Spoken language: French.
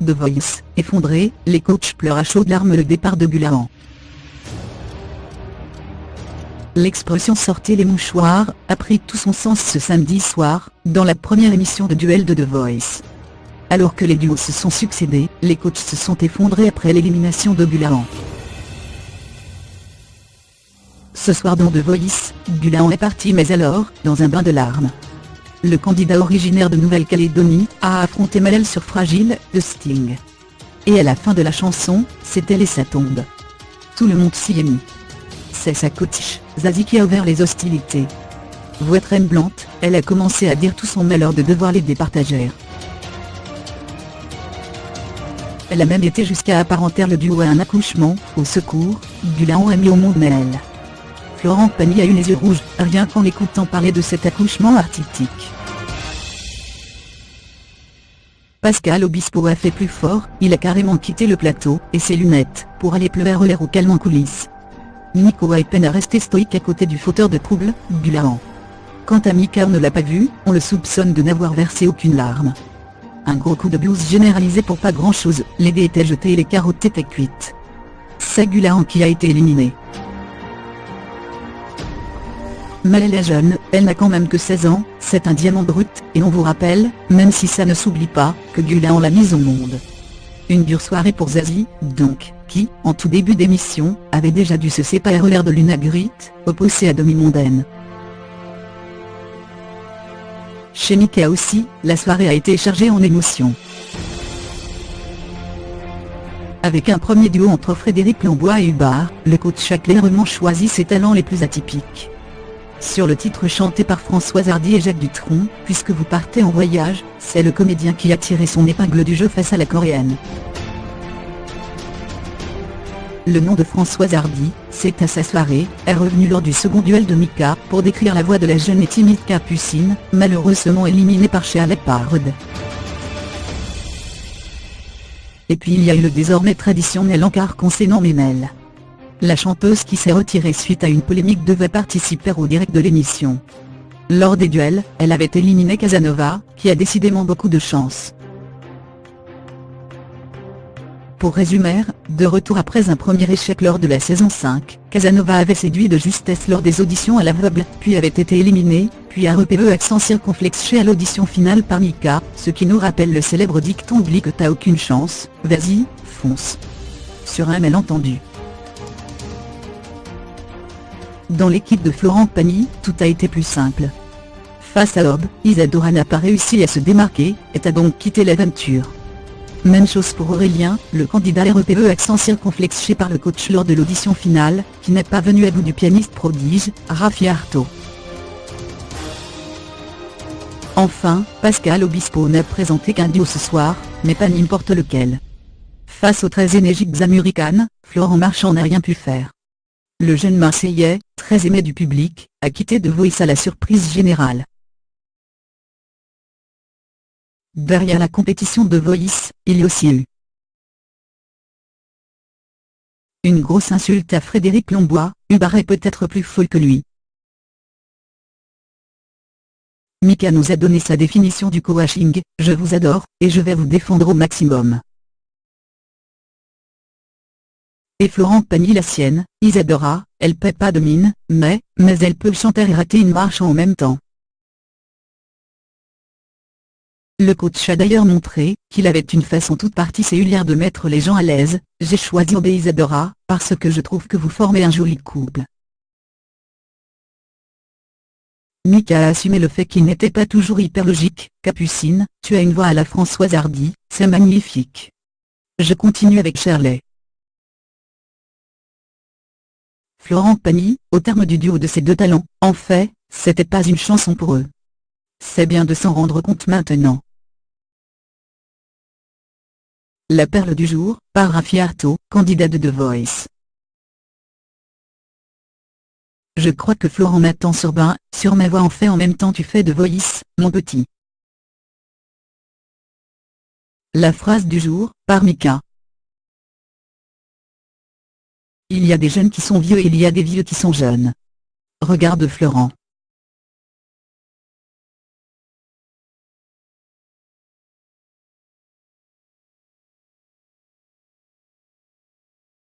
The Voice, effondré, les coachs pleurent à chaudes larmes le départ de Gulahan. L'expression « sortez les mouchoirs » a pris tout son sens ce samedi soir, dans la première émission de duel de The Voice. Alors que les duos se sont succédés, les coachs se sont effondrés après l'élimination de Gulahan. Ce soir dans The Voice, Gulahan est parti mais alors, dans un bain de larmes. Le candidat originaire de Nouvelle-Calédonie a affronté Malel sur Fragile, de Sting. Et à la fin de la chanson, c'est elle et sa tombe. Tout le monde s'y est mis. C'est sa coach, Zazie, qui a ouvert les hostilités. Voix tremblante, elle a commencé à dire tout son malheur de devoir les départager. Elle a même été jusqu'à apparenter le duo à un accouchement. Au secours, Gulahan a mis au monde Malel. Florent Pagny a eu les yeux rouges, rien qu'en l'écoutant parler de cet accouchement artistique. Pascal Obispo a fait plus fort, il a carrément quitté le plateau et ses lunettes pour aller pleurer au calme en coulisses. Nico a peine à rester stoïque à côté du fauteur de troubles, Gulahan. Quant à Mika, on ne l'a pas vu, on le soupçonne de n'avoir versé aucune larme. Un gros coup de blues généralisé pour pas grand chose, les dés étaient jetés et les carottes étaient cuites. C'est Gulahan qui a été éliminé. Malel est jeune, elle n'a quand même que 16 ans, c'est un diamant brut, et on vous rappelle, même si ça ne s'oublie pas, que Gulahan l'a mise au monde. Une dure soirée pour Zazie, donc, qui, en tout début d'émission, avait déjà dû se séparer l'air de Luna Grit, opposée à demi-mondaine. Chez Mika aussi, la soirée a été chargée en émotions. Avec un premier duo entre Frédéric Lombois et Hubbard, le coach a clairement choisi ses talents les plus atypiques. Sur le titre chanté par Françoise Hardy et Jacques Dutronc, « Puisque vous partez en voyage », c'est le comédien qui a tiré son épingle du jeu face à la coréenne. Le nom de Françoise Hardy, c'est à sa soirée, est revenu lors du second duel de Mika, pour décrire la voix de la jeune et timide Capucine, malheureusement éliminée par Shea Leppard. Et puis il y a eu le désormais traditionnel encart concernant Memel. La chanteuse qui s'est retirée suite à une polémique devait participer au direct de l'émission. Lors des duels, elle avait éliminé Casanova, qui a décidément beaucoup de chance. Pour résumer, de retour après un premier échec lors de la saison 5, Casanova avait séduit de justesse lors des auditions à l'aveugle, puis avait été éliminé, puis a repéré accent circonflexe à l'audition finale par Mika, ce qui nous rappelle le célèbre dicton « Oublie que t'as aucune chance, vas-y, fonce ». Sur un malentendu. Dans l'équipe de Florent Pagny, tout a été plus simple. Face à Hob, Isadora n'a pas réussi à se démarquer, et a donc quitté l'aventure. Même chose pour Aurélien, le candidat REPE accent circonflexe par le coach lors de l'audition finale, qui n'est pas venu à bout du pianiste prodige, Raffi Arto. Enfin, Pascal Obispo n'a présenté qu'un duo ce soir, mais pas n'importe lequel. Face aux très énergiques Américaines, Florent Marchand n'a rien pu faire. Le jeune Marseillais, très aimé du public, a quitté The Voice à la surprise générale. Derrière la compétition de Voice, il y a aussi eu une grosse insulte à Frédéric Lombois, Hubbard est peut-être plus folle que lui. Mika nous a donné sa définition du coaching, je vous adore, et je vais vous défendre au maximum. Et Florent Pagny la sienne, Isadora, elle paie pas de mine, mais elle peut chanter et rater une marche en même temps. Le coach a d'ailleurs montré qu'il avait une façon toute particulière de mettre les gens à l'aise. J'ai choisi Hob et Isadora, parce que je trouve que vous formez un joli couple. Mika a assumé le fait qu'il n'était pas toujours hyper logique. Capucine, tu as une voix à la Françoise Hardy, c'est magnifique. Je continue avec Shirley. Florent Pagny, au terme du duo de ces deux talents, en fait, c'était pas une chanson pour eux. C'est bien de s'en rendre compte maintenant. La perle du jour, par Raffi Arto, candidat de The Voice. Je crois que Florent m'attend sur ma voix en fait en même temps tu fais The Voice, mon petit. La phrase du jour, par Mika. Il y a des jeunes qui sont vieux et il y a des vieux qui sont jeunes. Regarde Florent.